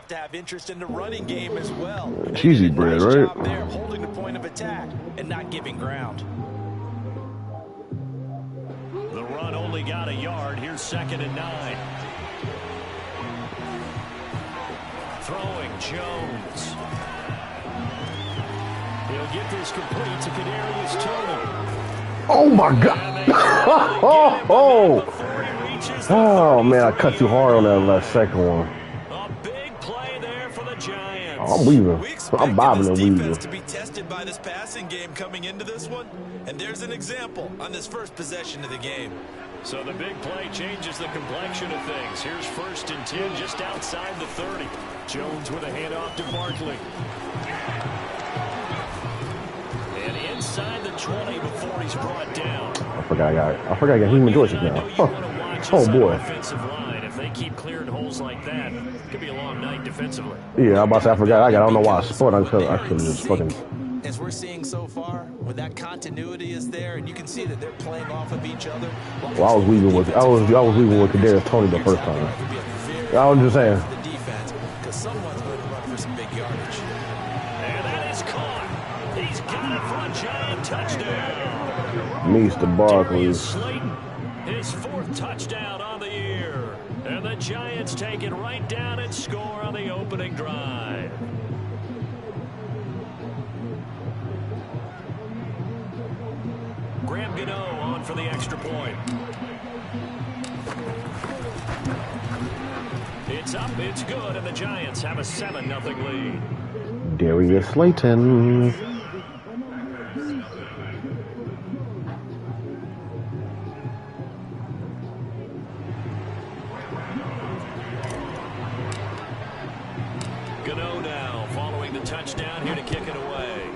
have to have interest in the running game as well. Cheesy bread, nice right? job there, holding the point of attack and not giving ground. The run only got a yard. Here's 2nd and 9. Throwing Jones. He'll get this complete to Kadarius Toney. Oh my God! Oh man, I cut too hard on that last second one. A big play there for the Giants. I'm weaving. I'm bobbing and weaving. To be tested by this passing game coming into this one, and there's an example on this first possession of the game. So the big play changes the complexion of things. Here's 1st and 10 just outside the 30. Jones with a handoff to Barkley. And inside the 20 before he's brought down. I forgot I got human choices now. Oh boy. Offensive line. If they keep clearing holes like that, it could be a long night defensively. Yeah, I'm about to say I forgot. I don't know why I sport. I could just fucking. As we're seeing so far, when that continuity is there, and you can see that they're playing off of each other. Well, I was weaving with Kadarius Toney the first time. I was just saying. The defense, because someone's going to run for some big yardage. And that is caught. He's got it for a Giant touchdown. Mr. Barkley. Slayton, his 4th touchdown on the year. And the Giants take it right down and score on the opening drive. Graham Gano on for the extra point. It's up, it's good, and the Giants have a 7-0 lead. Darius Slayton. Gano now following the touchdown here to kick it away.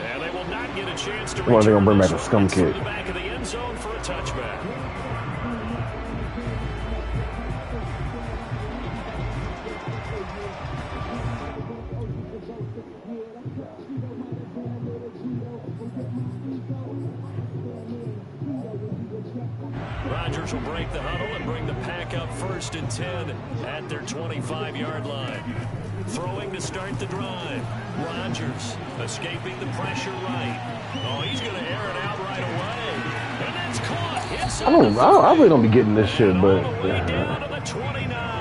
And they will not get a chance to Well, they're gonna bring back a scum kick. the back of the end zone for a touchback. Rodgers will break the huddle and bring the pack up 1st and 10 at their 25-yard line. Throwing to start the drive. Rodgers escaping the pressure right. Oh, he's going to air it out right away. And that's caught. I really don't be getting this shit, but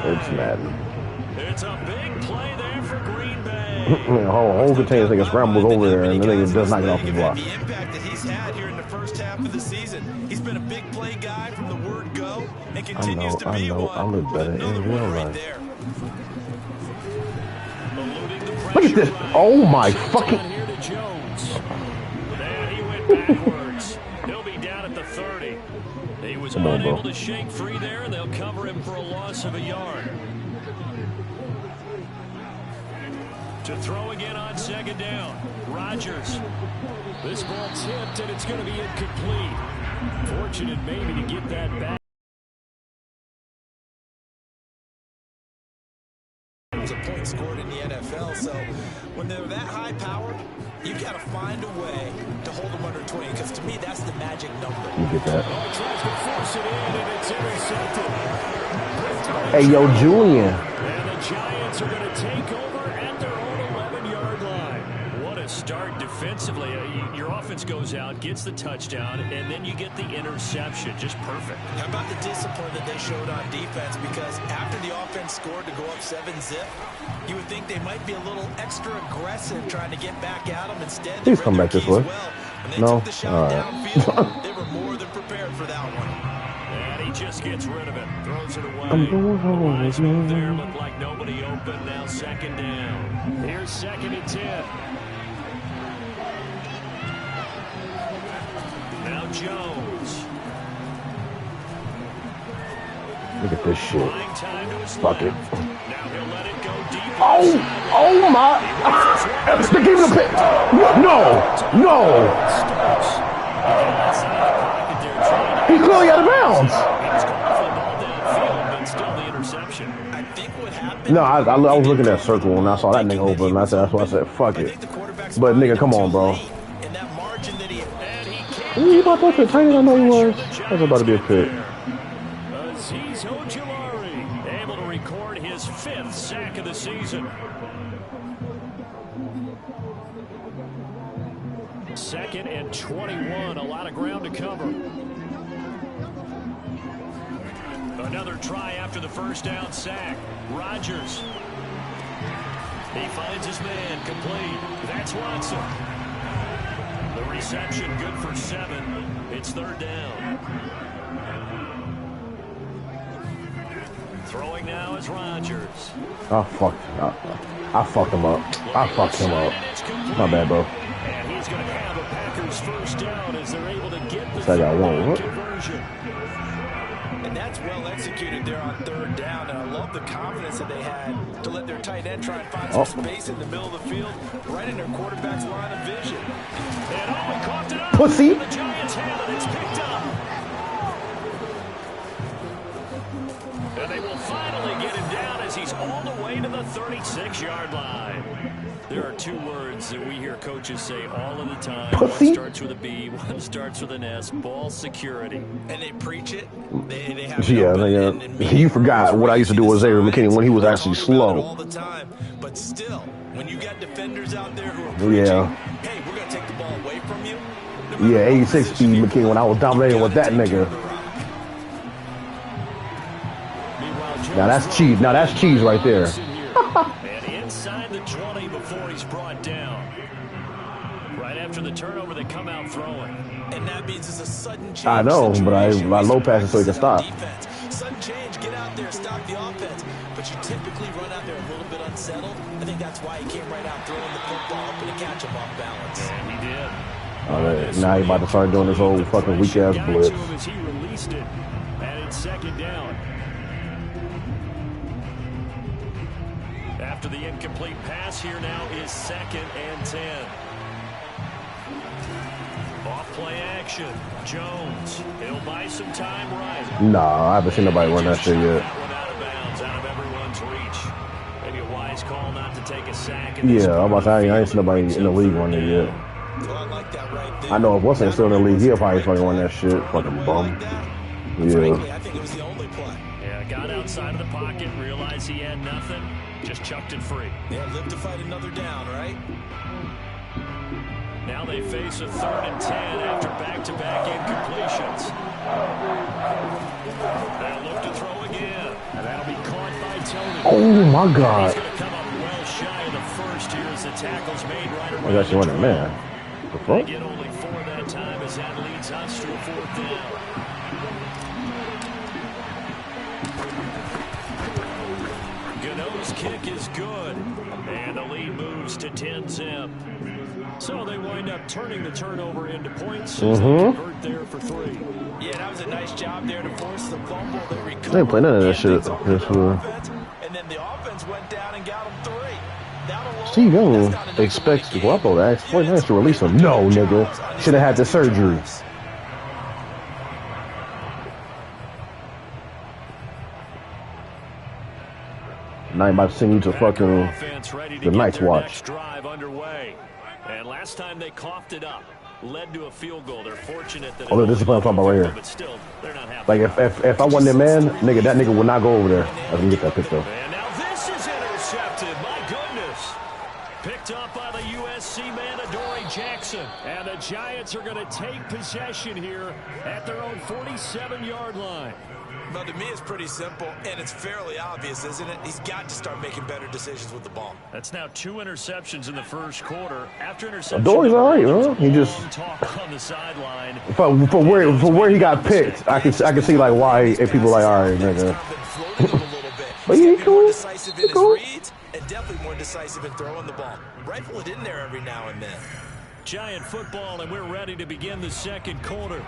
it's Madden. It's a big play there for Green Bay. whole container nigga scrambles over there and then nigga does not get off the block. The impact that he's had here in the first half of the season. He's been a big play guy from the word go and continues to be one. I look better in real life. There. Look at this. Oh my fucking. Here to Jones. And he went backwards. He'll be down at the 30. He was unable to shake free there, and they'll cover him for a loss of a yard. To throw again on 2nd down. Rodgers. This ball tipped, and it's going to be incomplete. Fortunate maybe to get that back. A point scored in the NFL, so when they're that high powered, you've got to find a way to hold them under 20, because to me that's the magic number. You get that. Oh, tries to force it in, and it's intercepted. Hey, yo, Julian. And the Giants are going to take over at their own 11-yard line. What a start defensively. Your offense goes out, gets the touchdown, and then you get the interception. Just perfect. How about the discipline that they showed on defense? Because after the offense scored to go up 7-zip, you would think they might be a little extra aggressive trying to get back at them. Instead, please come back this way. No? All right. They were more than prepared for that one. And he just gets rid of it. Throws it away. Nice move there. Looked like nobody open. Now 2nd down. Here's 2nd and 10. Now Jones. Look at this shit. Fuck it. Now he'll let it go deep. Oh my. They gave it a pick. No. He clearly out of bounds. No, I was looking at circle and I saw that nigga open and that's why I said fuck it. But nigga, come on, bro. You about to say tight end? I know he was. That's about to be a pick. A 0 Azeez Ojulari able to record his 5th sack of the season. Second and 21, a lot of ground to cover. Another try after the first down sack. Rodgers. He finds his man, complete. That's Watson. The reception good for 7. It's 3rd down. Throwing now is Rodgers. I fucked him up. I fucked him up. My bad, bro. And he's going to have a Packers first down as they're able to get the conversion. And that's well executed there on 3rd down. And I love the confidence that they had to let their tight end try and find some space in the middle of the field, right in their quarterback's line of vision. And he coughed it up. Pussy. The Giants have it. It's picked up. And they will finally get him down as he's all the way to the 36-yard line. There are 2 words that we hear coaches say all of the time. Pussy. One starts with a B, one starts with an S. Ball security. And they preach it. They have You forgot what I used to do with Xavier McKinney when he was actually slow. All the time. But still, when you got defenders out there who are preaching, hey, we're going to take the ball away from you. Yeah, 86 speed McKinney when I was dominating with that nigga. Now that's cheese. Now that's cheese right there. And inside the 20 before he's brought down. Right after the turnover, they come out throwing. And that means it's a sudden change. I know, but I low pass it so he can stop. Defense. Sudden change, get out there, stop the offense. But you typically run out there a little bit unsettled. I think that's why he came right out throwing the football, hoping to catch him off balance. And he did. Now he's about to start doing this whole fucking weak ass blitz. As he released it, and it's 2nd down. After the incomplete pass, here now is 2nd and 10. Off play action. Jones. He'll buy some time right. Nah, I haven't seen nobody run that shit yet. That one out of bounds, out of everyone's reach. Maybe a wise call not to take a sack. Yeah, I'm about to say, I ain't seen nobody in the league run it yet. Well, I like that right there. I know if Wilson's still in the league, he'll probably fucking run that shit. Fucking bum. Frankly, Yeah. I think it was the only play. Yeah, got outside of the pocket, realized he had nothing, just chucked it free. Yeah, live to fight another down, right? Now they face a 3rd and 10 after back-to-back incompletions. They'll look to throw again, and that'll be caught by Tony. Oh my God. He's going to come up well shy of the first here as the tackle's made right around I got you the running, man. The They fuck? get only 4 that time as that leads us to a 4th down. Gano's kick is good, and the lead moves to 10-zip. So they wind up turning the turnover into points as they convert there for 3. Yeah, that was a nice job there to force the fumble. They recovered. They ain't playing none of that shit. And then the offense went down and got them 3. Steve Young expects Garoppolo to ask 49ers to release him. No, nigga. Should have had the surgery. Now I'm about to send you to fucking the Night's Watch. Drive underway. And last time they coughed it up, led to a field goal. They're fortunate that. Oh, look, this is what I'm talking about right here. But still, they're not happy. Like if I wasn't their man, nigga, that nigga would not go over there. I can get that pick though. And now this is intercepted. My goodness. Picked up by the USC man, Adoree Jackson. And the Giants are going to take possession here at their own 47-yard line. Well, to me, it's pretty simple, and it's fairly obvious, isn't it? He's got to start making better decisions with the ball. That's now 2 interceptions in the first quarter. After interception, Adoree's all right, man. He just talk on the sideline. for where he got picked, I can see like why if people are like, all right, nigga. But yeah, cool. Decisive in his reads, and definitely more decisive in throwing the ball. Rifle it in there every now and then. Giant football, and we're ready to begin the second quarter.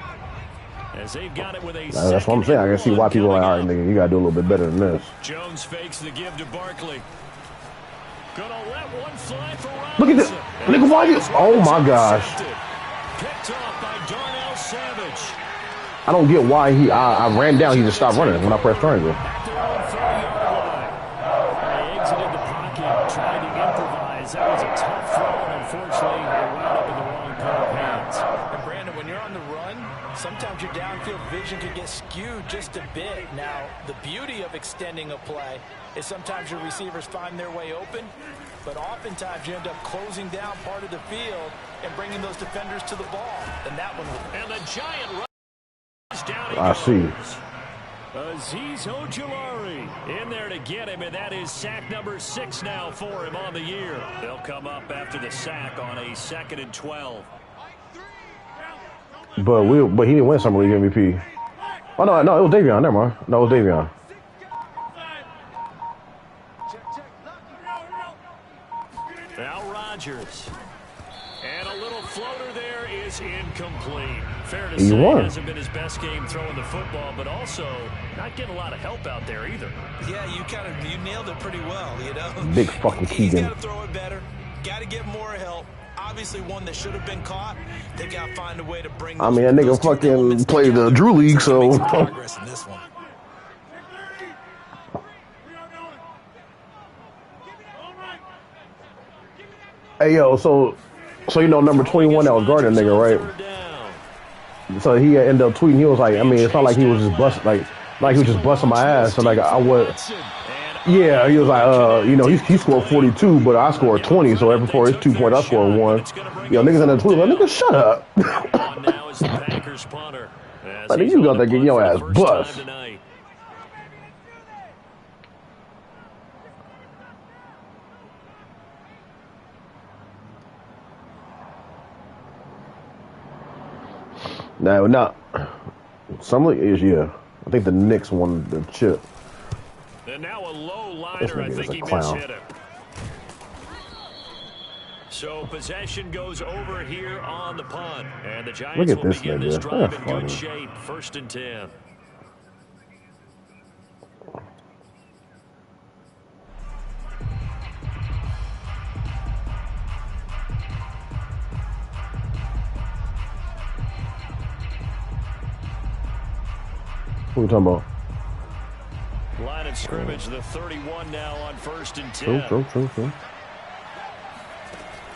As they've got it with a That's what I'm saying. I can see why people are like, all right, nigga, you gotta do a little bit better than this. Jones fakes the give to Barkley. Gonna let one fly for Look at this. Nigga, why you? Oh my gosh. Picked off by Darnell Savage. I don't get why I ran down, he just stopped running when I pressed triangle. At their own 30-yard line. They exited the pocket, tried to improvise. That was a tough throw, and unfortunately, they wound up in the wrong pair of hands. And Brandon, when you're on the run, sometimes your downfield vision could get skewed just a bit. Now, the beauty of extending a play is sometimes your receivers find their way open, but oftentimes you end up closing down part of the field and bringing those defenders to the ball. And that one was... And the giant runs down. I see. Azeez Ojulari in there to get him, and that is sack number 6 now for him on the year. They'll come up after the sack on a 2nd and 12. But he didn't win Summer League MVP. Oh no, it was Davion. Never mind. No, it was Davion. Now Rodgers. And a little floater there is incomplete. Fair to say, it hasn't been his best game throwing the football, but also not getting a lot of help out there either. Yeah, you nailed it pretty well, you know. Big fucking Keegan. He's got to throw it better. Got to get more help. Obviously one that should have been caught. They got to find a way to bring. I mean, that nigga fucking played the Drew League, so. Progress in this one. Hey yo, so you know number 21 that was guarding nigga, right? So he ended up tweeting. He was like, I mean, it's not like he was just busting like he was just busting my ass. So like I would. Yeah, he was like, you know, he scored 42, but I scored 20. So every for his 2 points, I scored 1. Yo, niggas in the tweet like, nigga, shut up. Like, you got to get your ass bust. No, Summer is, yeah. I think the Knicks won the chip. And now a low liner, I think he mishit him. So possession goes over here on the punt. And the Giants will begin this drive in good shape. 1st and 10. What are we talking about? Line of scrimmage, the 31 now on 1st and 10. True.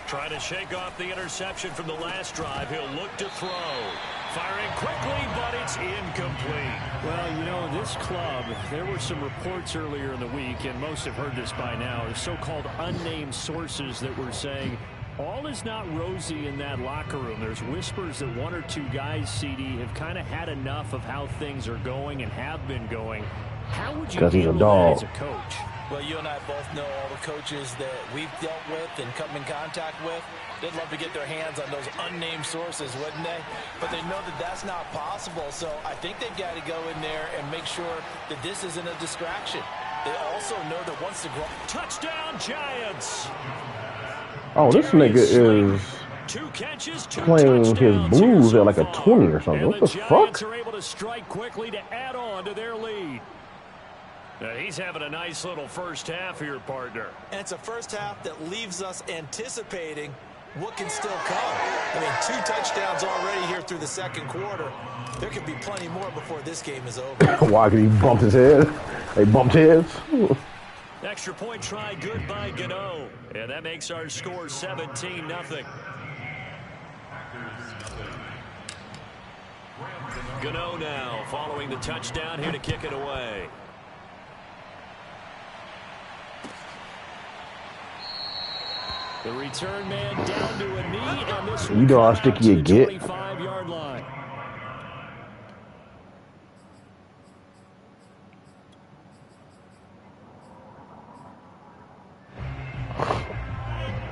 Trying to shake off the interception from the last drive. He'll look to throw. Firing quickly, but it's incomplete. Well, you know, this club, there were some reports earlier in the week, and most have heard this by now, the so-called unnamed sources that were saying all is not rosy in that locker room. There's whispers that 1 or 2 guys, CD, have kind of had enough of how things are going and have been going. How would you handle that as a coach? Well, you and I both know all the coaches that we've dealt with and come in contact with. They'd love to get their hands on those unnamed sources, wouldn't they? But they know that that's not possible, so I think they've got to go in there and make sure that this isn't a distraction. They also know that once the touchdown Giants. Oh, this nigga is 2 catches, 2 playing his Blues at like a 20 or something. What the fuck? Giants are able to strike quickly to add on to their lead. He's having a nice little first half here, partner. And it's a first half that leaves us anticipating what can still come. I mean, 2 touchdowns already here through the 2nd quarter. There could be plenty more before this game is over. Why? Because he bumped his head? They bumped heads? Extra point try good by Gano. And that makes our score 17-0. Gano now following the touchdown here to kick it away. The return man down to a knee, and this you know how sticky you get. 25-yard line.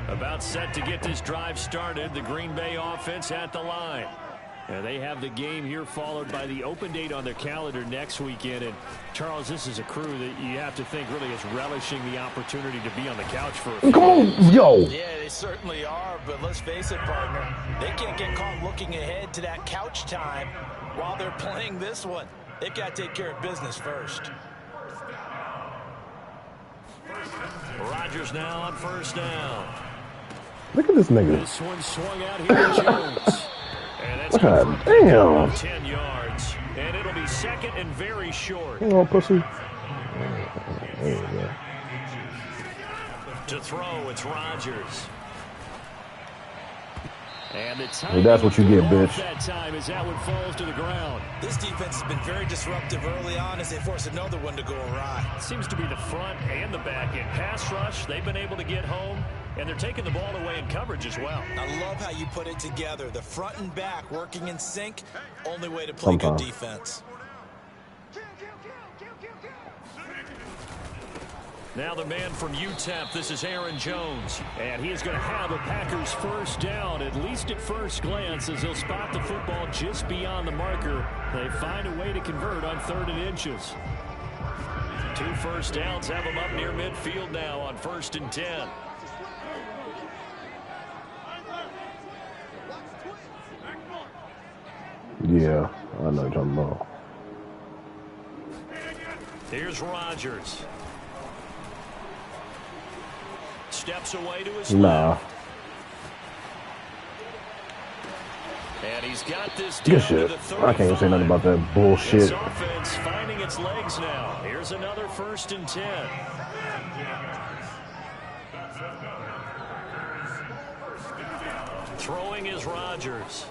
About set to get this drive started. The Green Bay offense at the line. And they have the game here followed by the open date on their calendar next weekend. And, Charles, this is a crew that you have to think really is relishing the opportunity to be on the couch for a few Come on, yo. Yeah, they certainly are. But let's face it, partner, they can't get caught looking ahead to that couch time while they're playing this one. They've got to take care of business first. Rodgers now on 1st down. Look at this nigga. This one swung out here to Jones. And that's God damn. 10 yards. And it'll be 2nd and very short. Oh, pussy. To throw, it's Rodgers. And that's what you get, bitch. That time as that one falls to the ground. This defense has been very disruptive early on as they force another one to go awry. Seems to be the front and the back end. Pass rush, they've been able to get home, and they're taking the ball away in coverage as well. I love how you put it together. The front and back working in sync, only way to play good defense. Now the man from UTEP, this is Aaron Jones. And he is going to have a Packers first down, at least at first glance, as he'll spot the football just beyond the marker. They find a way to convert on 3rd and inches. 2 first downs have them up near midfield now on 1st and 10. Yeah, I know what you're talking about. Here's Rodgers. Steps away to his left. And he's got this good shit. I can't even say nothing about that bullshit. This offense finding its legs now. Here's another 1st and 10. Throwing is Rodgers.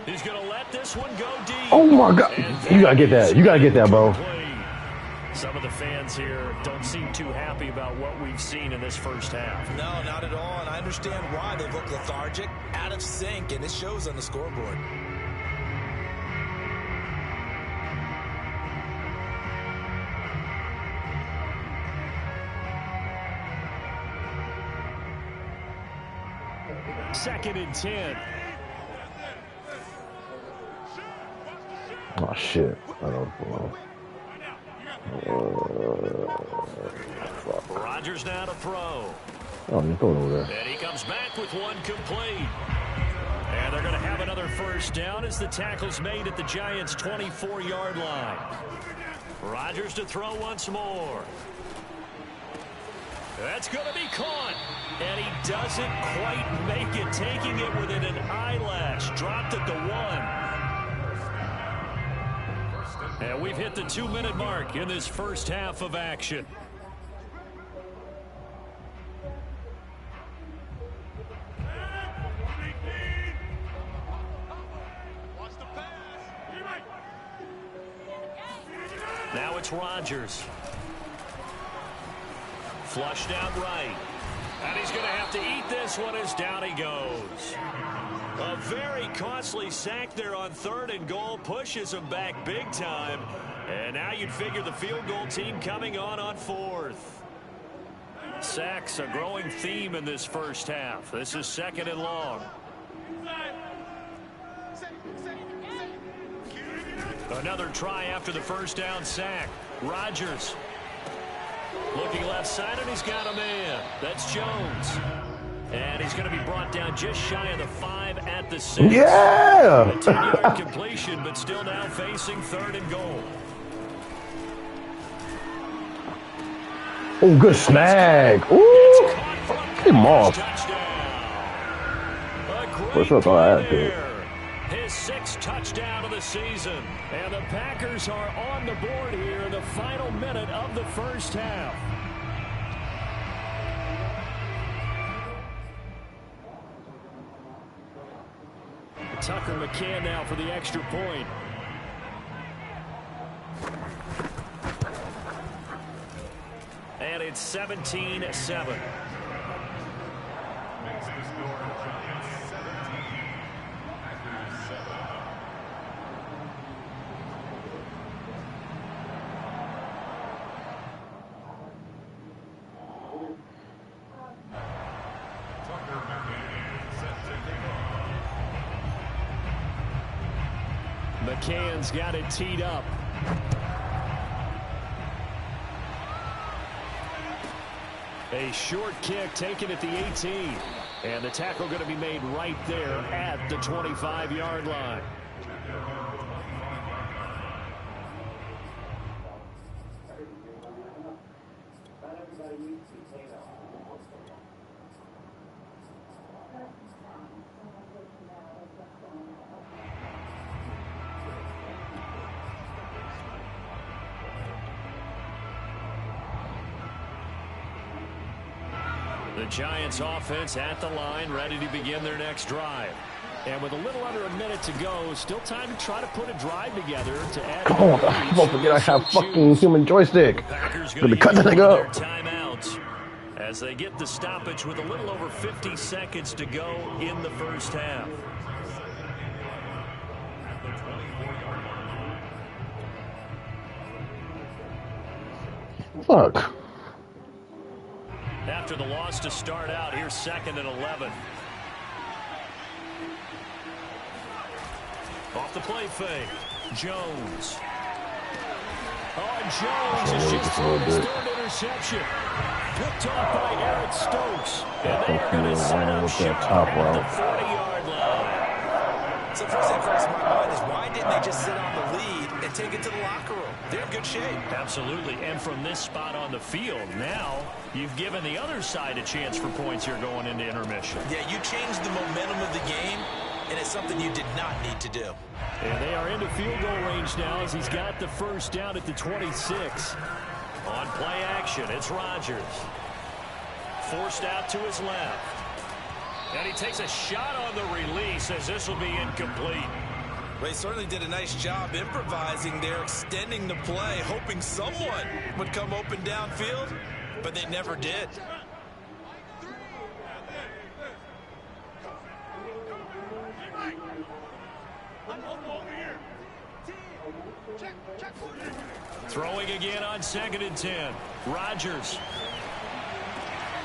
He's going to let this one go deep. Oh my God. You got to get that. You got to get that, bro. Some of the fans here don't seem too happy about what we've seen in this first half. No, not at all, and I understand why. They look lethargic, out of sync, and it shows on the scoreboard. Second and 10. Oh, shit. I don't know. Rodgers now to throw. Oh, you're going over there. And he comes back with one complete. And they're going to have another first down as the tackle's made at the Giants' 24-yard line. Rodgers to throw once more. That's going to be caught. And he doesn't quite make it, taking it within an eyelash. Dropped at the 1. And we've hit the 2-minute mark in this first half of action. Now it's Rodgers. Flushed out right. And he's going to have to eat this one as down he goes. A very costly sack there on 3rd and goal. Pushes him back big time. And now you'd figure the field goal team coming on 4th. Sacks a growing theme in this first half. This is 2nd and long. Another try after the first down sack. Rodgers looking left side, and he's got a man. That's Jones. And he's going to be brought down just shy of the 5 at the 6. Yeah! A 10-yard completion, but still now facing 3rd and goal. Oh, good snag. Ooh! Get him off. What's up, all right, dude? His 6th touchdown of the season. And the Packers are on the board here in the final minute of the first half. Tucker McCann now for the extra point. And it's 17-7. McCann's got it teed up. A short kick taken at the 18. And the tackle going to be made right there at the 25-yard line. The Giants offense at the line, ready to begin their next drive. And with a little under a minute to go, still time to try to put a drive together to add. Come on, don't forget I have fucking human joystick. Gonna cut that nigga up. Timeouts as they get the stoppage with a little over 50 seconds to go in the first half. Fuck. After the loss to start out, here's 2nd and 11. Off the play fake, Jones. Oh, and Jones has just thrown his 3rd interception. Picked off by Eric Stokes. And they are going to set up shop at the 40-yard line. So first thing across my mind is why didn't they just sit on the lead and take it to the locker room? They're in good shape. Absolutely. And from this spot on the field, now you've given the other side a chance for points here going into intermission. Yeah, you changed the momentum of the game, and it's something you did not need to do. And they are into field goal range now as he's got the first down at the 26. On play action, it's Rodgers. Forced out to his left. And he takes a shot on the release as this will be incomplete. They certainly did a nice job improvising there, extending the play, hoping someone would come open downfield, but they never did. Throwing again on 2nd and 10. Rodgers.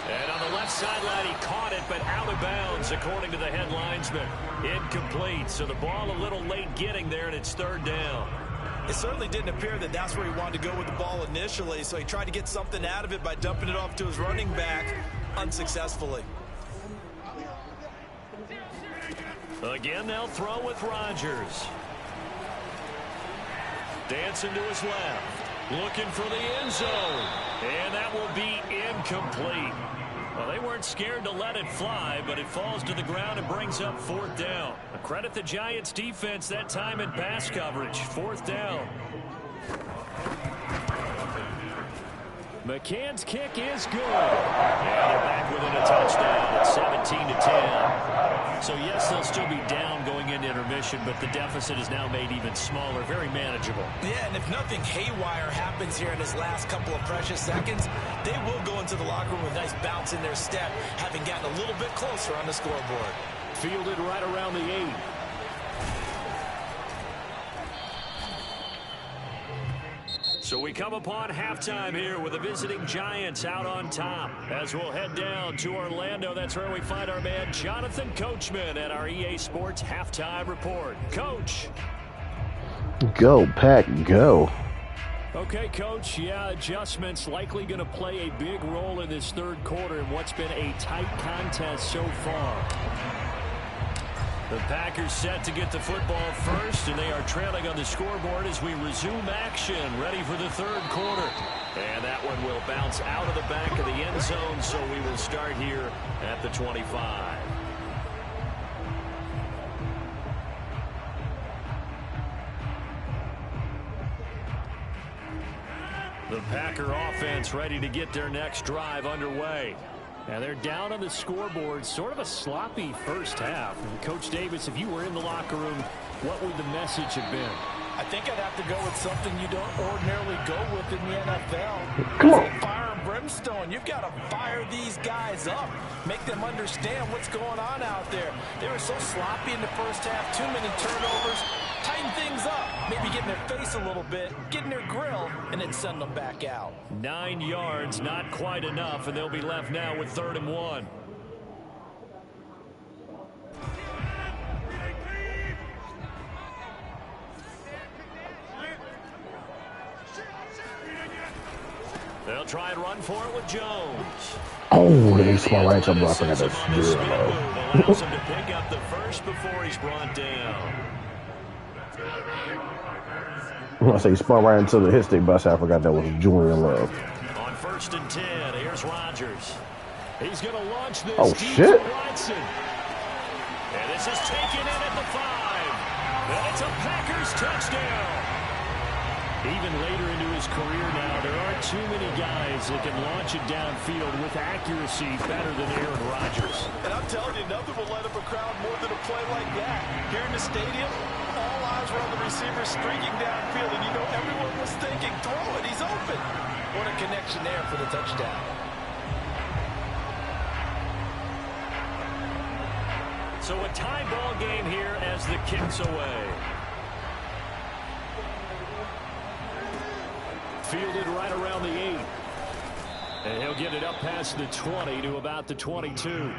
And on the left sideline, he caught it, but out of bounds, according to the head linesman. Incomplete, so the ball a little late getting there, and it's 3rd down. It certainly didn't appear that that's where he wanted to go with the ball initially, so he tried to get something out of it by dumping it off to his running back unsuccessfully. Again, they'll throw with Rodgers. Dancing to his left. Looking for the end zone. And that will be incomplete. Well, they weren't scared to let it fly, but it falls to the ground and brings up 4th down. Credit the Giants defense that time in pass coverage. 4th down. McCann's kick is good. And they're back within a touchdown at 17-10. So, yes, they'll still be down going into intermission, but the deficit is now made even smaller, very manageable. Yeah, and if nothing haywire happens here in his last couple of precious seconds, they will go into the locker room with a nice bounce in their step, having gotten a little bit closer on the scoreboard. Fielded right around the 8. So we come upon halftime here with the visiting Giants out on top. As we'll head down to Orlando, that's where we find our man Jonathan Coachman at our EA Sports Halftime Report. Coach. Go, Pack, go. Okay, Coach, yeah, adjustments likely going to play a big role in this 3rd quarter in what's been a tight contest so far. The Packers set to get the football first, and they are trailing on the scoreboard as we resume action, ready for the 3rd quarter. And that one will bounce out of the back of the end zone, so we will start here at the 25. The Packer offense ready to get their next drive underway. And they're down on the scoreboard, sort of a sloppy first half. And Coach Davis, if you were in the locker room, what would the message have been? I think I'd have to go with something you don't ordinarily go with in the NFL. Come on. Fire and brimstone. You've got to fire these guys up. Make them understand what's going on out there. They were so sloppy in the first half. Too many turnovers. Tighten things up. Maybe get in their face a little bit, get in their grill, and then send them back out. 9 yards, not quite enough, and they'll be left now with 3rd and 1. They'll try and run for it with Jones. Oh, they spun right to the block. I got that Allows him to pick up the first before he's brought down. I say he spun right into the hit stick bus. I forgot that was Julian Love. On 1st and 10, here's Rodgers. He's going to launch this. Oh, shit. Watson. And this is taken in at the 5. And it's a Packers touchdown. Even later into his career now, there aren't not too many guys that can launch it downfield with accuracy better than Aaron Rodgers. And I'm telling you, nothing will light up a crowd more than a play like that. Here in the stadium, all eyes were on the receiver streaking downfield, and you know everyone was thinking, throw it, he's open. What a connection there for the touchdown. So a tie ball game here as the kick's away. Fielded right around the 8. And he'll get it up past the 20 to about the 22.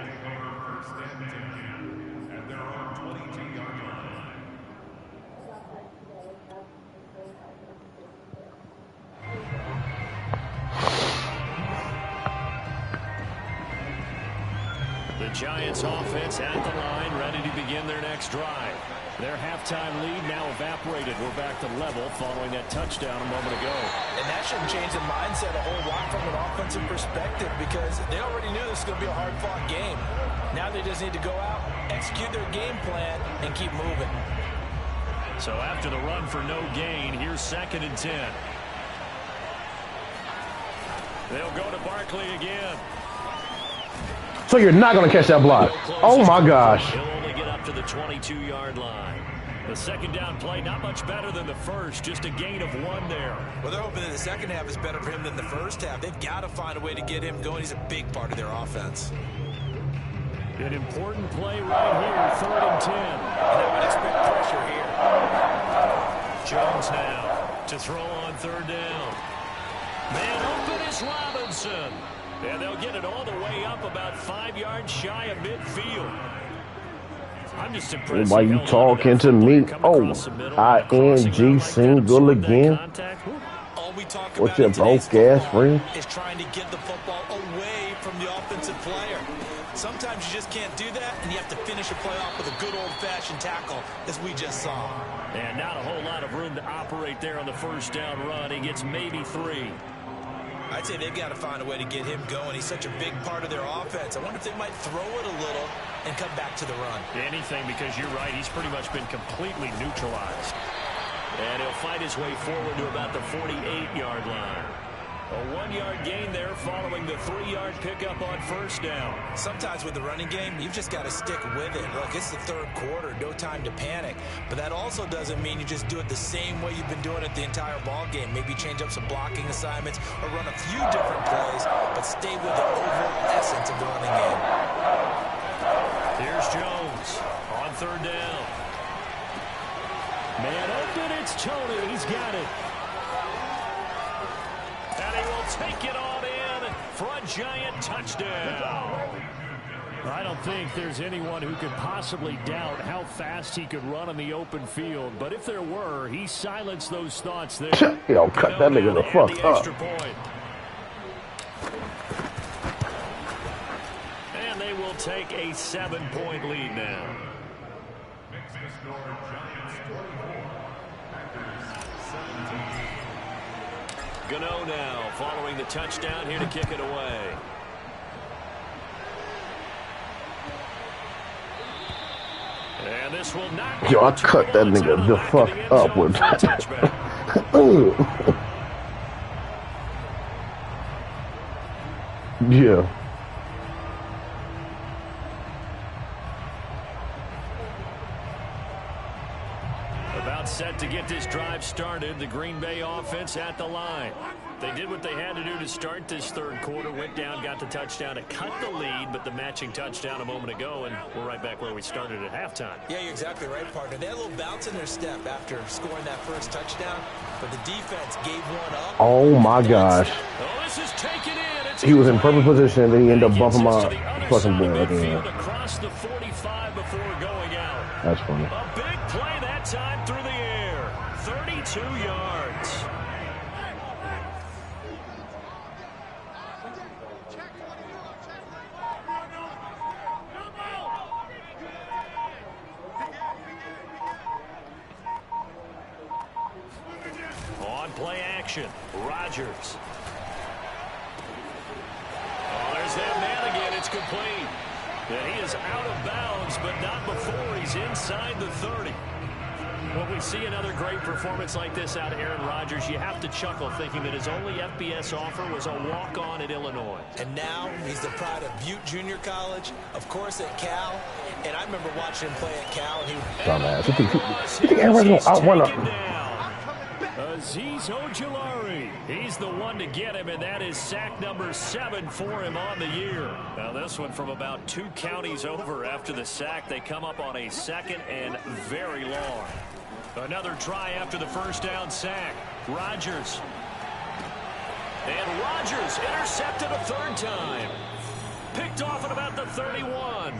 The Giants offense at the line, ready to begin their next drive. Their halftime lead now evaporated. We're back to level following that touchdown a moment ago. And that shouldn't change the mindset a whole lot from an offensive perspective because they already knew this was going to be a hard-fought game. Now they just need to go out, execute their game plan, and keep moving. So after the run for no gain, here's 2nd and 10. They'll go to Barkley again. So you're not going to catch that block. Oh, my gosh. He'll only get up to the 22-yard line. The second down play, not much better than the first, just a gain of 1 there. Well, they're hoping that the second half is better for him than the first half. They've got to find a way to get him going. He's a big part of their offense. An important play right here, 3rd and 10. And I would expect pressure here. Jones now to throw on 3rd down. Man open is Robinson. And they'll get it all the way up about 5 yards shy of midfield. I'm just impressed. Why you talking to me? Oh, ING single again. All we talk What's about your broke ass friend? is trying to get the football away from the offensive player. Sometimes you just can't do that, and you have to finish a play off with a good old-fashioned tackle, as we just saw. And not a whole lot of room to operate there on the first down run. He gets maybe 3. I'd say they've got to find a way to get him going. He's such a big part of their offense. I wonder if they might throw it a little and come back to the run. Anything, because you're right. He's pretty much been completely neutralized. And he'll fight his way forward to about the 48-yard line. A 1-yard gain there following the 3-yard pickup on 1st down. Sometimes with the running game, you've just got to stick with it. Look, it's the 3rd quarter, no time to panic. But that also doesn't mean you just do it the same way you've been doing it the entire ball game. Maybe change up some blocking assignments or run a few different plays, but stay with the overall essence of the running game. Here's Jones on 3rd down. Man open, it's Tony. He's got it. And he will take it on in for a Giant touchdown. I don't think there's anyone who could possibly doubt how fast he could run on the open field. But if there were, he silenced those thoughts there. Yo, cut that nigga the fuck up. And they will take a 7-point lead now. Gano now following the touchdown here to kick it away. And this will not. Yo, I cut that nigga the fuck up with that. Yeah. About set to get this drive started. The Green Bay offense at the line. They did what they had to do to start this 3rd quarter. Went down, got the touchdown to cut the lead, but the matching touchdown a moment ago, and we're right back where we started at halftime. Yeah, you're exactly right, partner. They had a little bounce in their step after scoring that first touchdown, but the defense gave one up. Oh, my gosh. Oh, this is taken in. It's He was in perfect position, then he ended up bumping my fucking boy again. Across the 45 before going out. That's funny. A big play that time through the air. 32 yards. On play action, Rodgers. Oh, there's that man again. It's complete. And he is out of bounds, but not before he's inside the 30. When we see another great performance like this out of Aaron Rodgers, you have to chuckle thinking that his only FBS offer was a walk-on at Illinois. And now he's the pride of Butte Junior College, of course at Cal. And I remember watching him play at Cal. Dumbass. You think Aaron Rodgers gonna outrun him? Azeez Ojulari. He's the one to get him, and that is sack number 7 for him on the year. Now this one from about 2 counties over after the sack. They come up on a 2nd and very long. Another try after the first down sack. Rodgers. And Rodgers intercepted a 3rd time. Picked off at about the 31.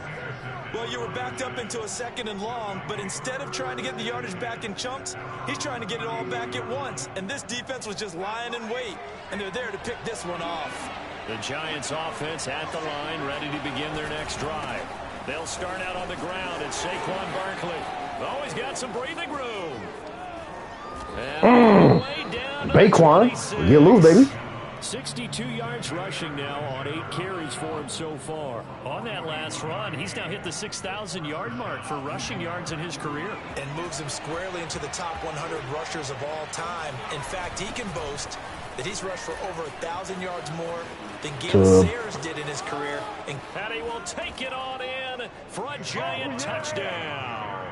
Well, you were backed up into a 2nd and long, but instead of trying to get the yardage back in chunks, he's trying to get it all back at once. And this defense was just lying in wait, and they're there to pick this one off. The Giants offense at the line, ready to begin their next drive. They'll start out on the ground at Saquon Barkley. Always got some breathing room. And way down to Baquan, get loose, baby. 62 yards rushing now on 8 carries for him so far. On that last run, he's now hit the 6,000-yard mark for rushing yards in his career. And moves him squarely into the top 100 rushers of all time. In fact, he can boast that he's rushed for over 1,000 yards more than Gale Sayers did in his career. And he will take it on in for a Giant touchdown.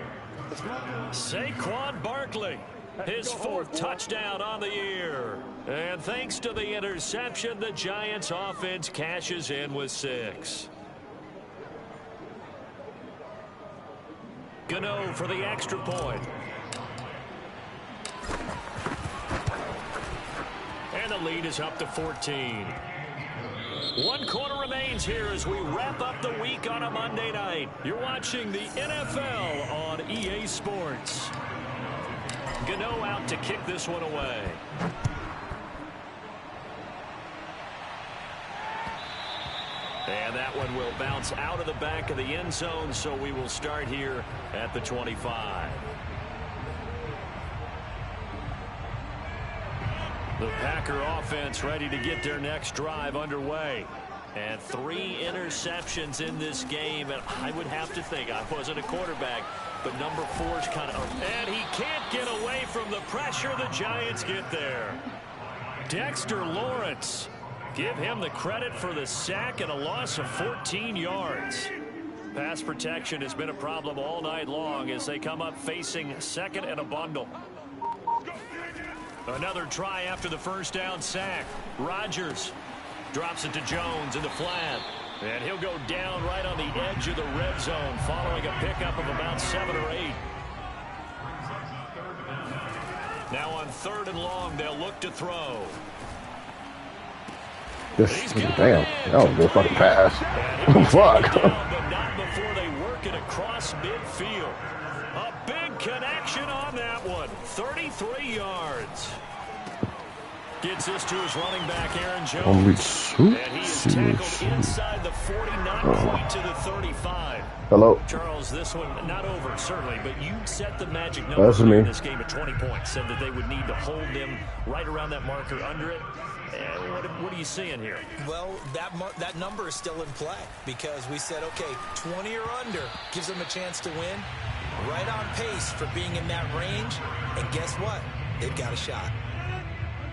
Saquon Barkley. His 4th touchdown on the year. And thanks to the interception, the Giants offense cashes in with 6. Gano for the extra point. And the lead is up to 14. 1 quarter remains here as we wrap up the week on a Monday night. You're watching the NFL on EA Sports. Gano out to kick this one away. And that one will bounce out of the back of the end zone, so we will start here at the 25. The Packer offense ready to get their next drive underway. And 3 interceptions in this game, and I would have to think, I wasn't a quarterback, but number 4's kind of, and he can't get away from the pressure. The Giants get there. Dexter Lawrence, give him the credit for the sack and a loss of 14 yards. Pass protection has been a problem all night long as they come up facing 2nd and a bundle. Another try after the first down sack. Rodgers drops it to Jones in the flat. And he'll go down right on the edge of the red zone following a pickup of about 7 or 8. Now on 3rd and long, they'll look to throw. Damn, that was a good fucking pass. Fuck. But not before they work it across midfield. A big connection on that one. 33 yards. Gets this to his running back, Aaron Jones. And he is tackled inside the 40, not quite to the 35. Hello. Charles, this one not over, certainly, but you set the magic number in this game at 20 points. Said that they would need to hold them right around that marker under it. And what are you seeing here? Well, that number is still in play because we said, okay, 20 or under gives them a chance to win. Right on pace for being in that range. And guess what? They've got a shot.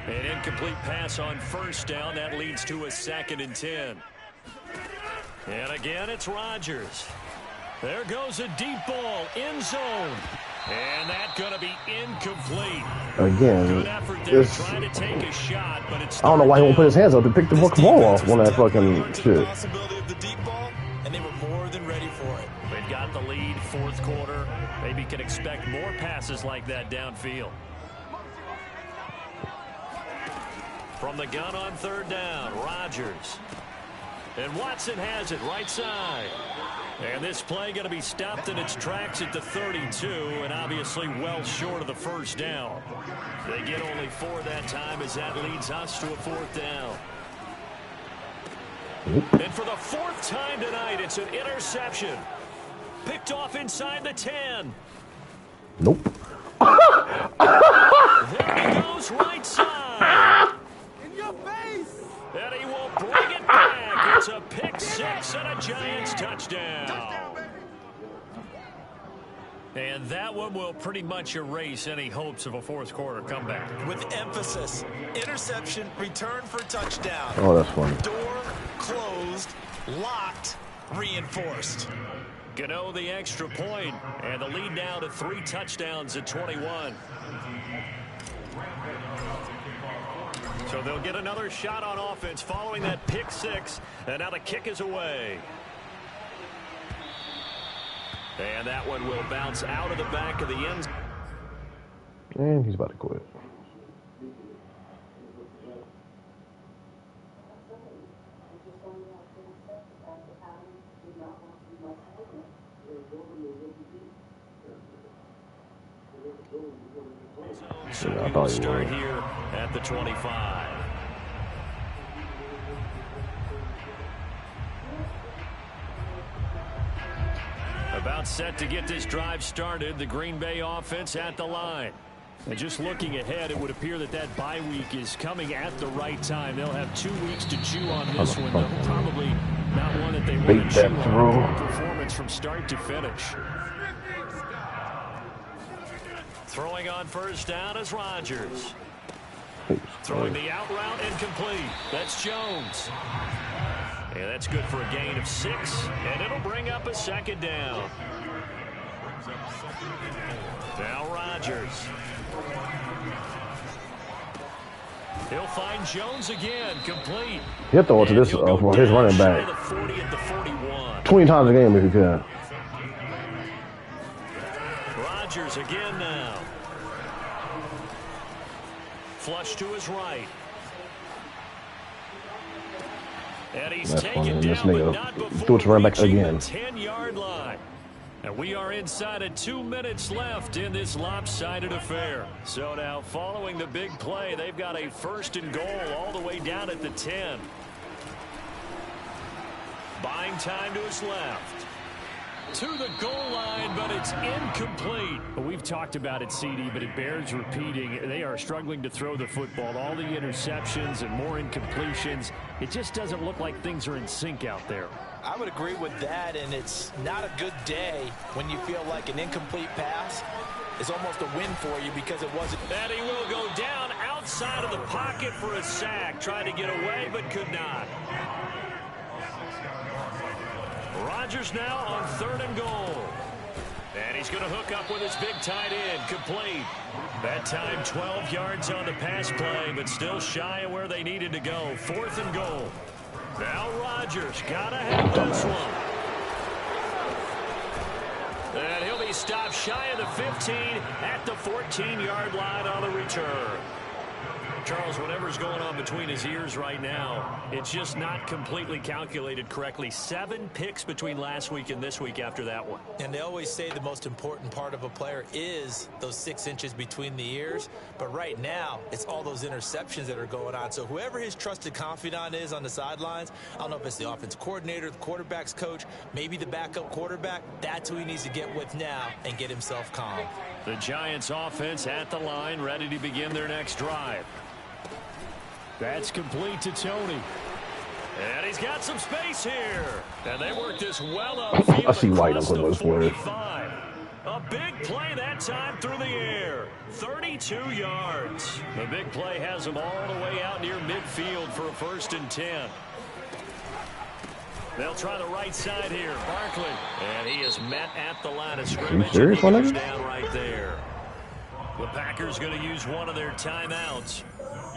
An incomplete pass on first down. That leads to a 2nd and 10. And again, it's Rodgers. There goes a deep ball, end zone. And that's going to be incomplete. Again, good effort there, trying to take a shot, but it's I don't know why he won't put his hands up to pick the fucking ball off on that fucking shit. Possibility of the deep ball, and they were more than ready for it. They've got the lead, 4th quarter. Maybe can expect more passes like that downfield. From the gun on 3rd down, Rodgers. And Watson has it right side. And this play going to be stopped in its tracks at the 32, and obviously well short of the first down. They get only 4 that time as that leads us to a 4th down. And for the 4th time tonight, it's an interception. Picked off inside the 10. Nope. There he goes right side. And he will bring it back. It's a pick 6 and a Giants touchdown. And that one will pretty much erase any hopes of a fourth quarter comeback. With emphasis, interception, return for touchdown. Oh, that's funny. Door closed, locked, reinforced. Gano the extra point, and the lead now to 3 touchdowns at 21. So they'll get another shot on offense following that pick 6, and now the kick is away. And that one will bounce out of the back of the end zone. And he's about to quit. So we will start here at the 25. About set to get this drive started, the Green Bay offense at the line. And just looking ahead, it would appear that that bye week is coming at the right time. They'll have 2 weeks to chew on this one, though. Probably not one that they want to chew on. Performance from start to finish. Throwing on first down is Rodgers. Throwing the out route incomplete. That's Jones. And that's good for a gain of 6, and it'll bring up a second down. Now Rodgers. He'll find Jones again, complete. He'll throw it to this for his running back 20 times a game if he can. Rodgers again now. Flush to his right. And he's taken down, but not before reaching the 10-yard line. And we are inside of 2 minutes left in this lopsided affair. So now, following the big play, they've got a 1st and goal all the way down at the 10. Buying time to his left. To the goal line, but it's incomplete. We've talked about it, CD, but it bears repeating. They are struggling to throw the football. All the interceptions and more incompletions. It just doesn't look like things are in sync out there. I would agree with that, and it's not a good day when you feel like an incomplete pass is almost a win for you because it wasn't. And he will go down outside of the pocket for a sack. Tried to get away, but could not. Rodgers now on 3rd and goal. And he's going to hook up with his big tight end. Complete. That time 12 yards on the pass play, but still shy of where they needed to go. 4th and goal. Now Rodgers got to have this one. And he'll be stopped shy of the 15 at the 14-yard line on the return. Charles, whatever's going on between his ears right now, it's just not completely calculated correctly. 7 picks between last week and this week after that one. And they always say the most important part of a player is those 6 inches between the ears. But right now, it's all those interceptions that are going on. So whoever his trusted confidant is on the sidelines, I don't know if it's the offense coordinator, the quarterback's coach, maybe the backup quarterback, that's who he needs to get with now and get himself calm. The Giants offense at the line, ready to begin their next drive. That's complete to Tony. And he's got some space here. And they work this well upfield. I see White on those players. A big play that time through the air. 32 yards. The big play has them all the way out near midfield for a 1st and 10. They'll try the right side here. Barkley. And he is met at the line of scrimmage. Are you serious, and he goes down right there. The Packers going to use one of their timeouts,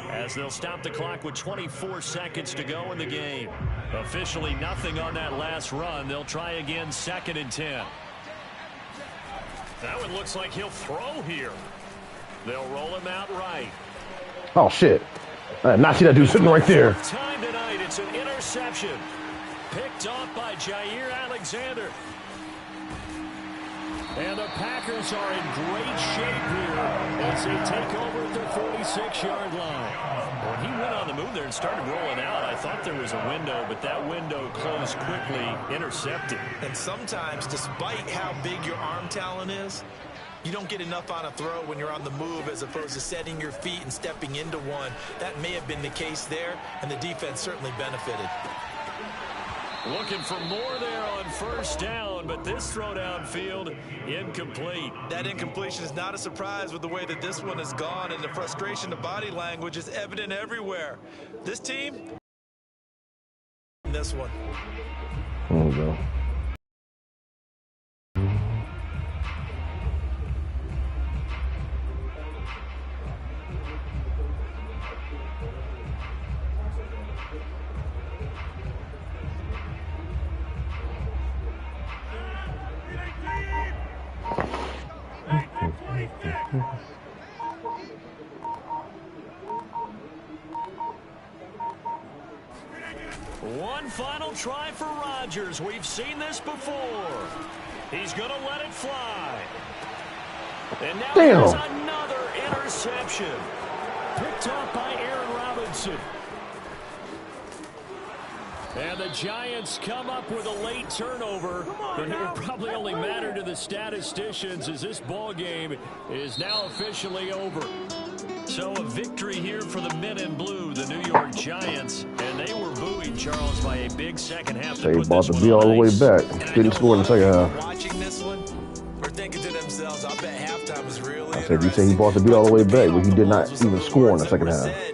as they'll stop the clock with 24 seconds to go in the game. Officially nothing on that last run. They'll try again 2nd and 10. That one looks like he'll throw here. They'll roll him out right. Oh, shit. I did not see that dude sitting right there. Time tonight, it's an interception. Picked off by Jair Alexander. And the Packers are in great shape here as they take over at their 46-yard line. When he went on the move there and started rolling out, I thought there was a window, but that window closed quickly, intercepted. And sometimes, despite how big your arm talent is, you don't get enough on a throw when you're on the move as opposed to setting your feet and stepping into one. That may have been the case there, and the defense certainly benefited. Looking for more there on first down, but this throw downfield incomplete. That incompletion is not a surprise with the way that this one has gone, and the frustration, the body language is evident everywhere. This team, this one. There we go. One final try for Rodgers. We've seen this before. He's going to let it fly. And now there's another interception. Picked off by Aaron Robinson. And the Giants come up with a late turnover, but it will probably only matter to the statisticians as this ball game is now officially over. So a victory here for the men in blue, the New York Giants, and they were buoyed, Charles, by a big second half. They bought the B all the way back. Didn't score in the second half. Watching this one, we're thinking to themselves, I bet halftime is really I said, you say he bought the B all the way back, but he did not even score in the second half.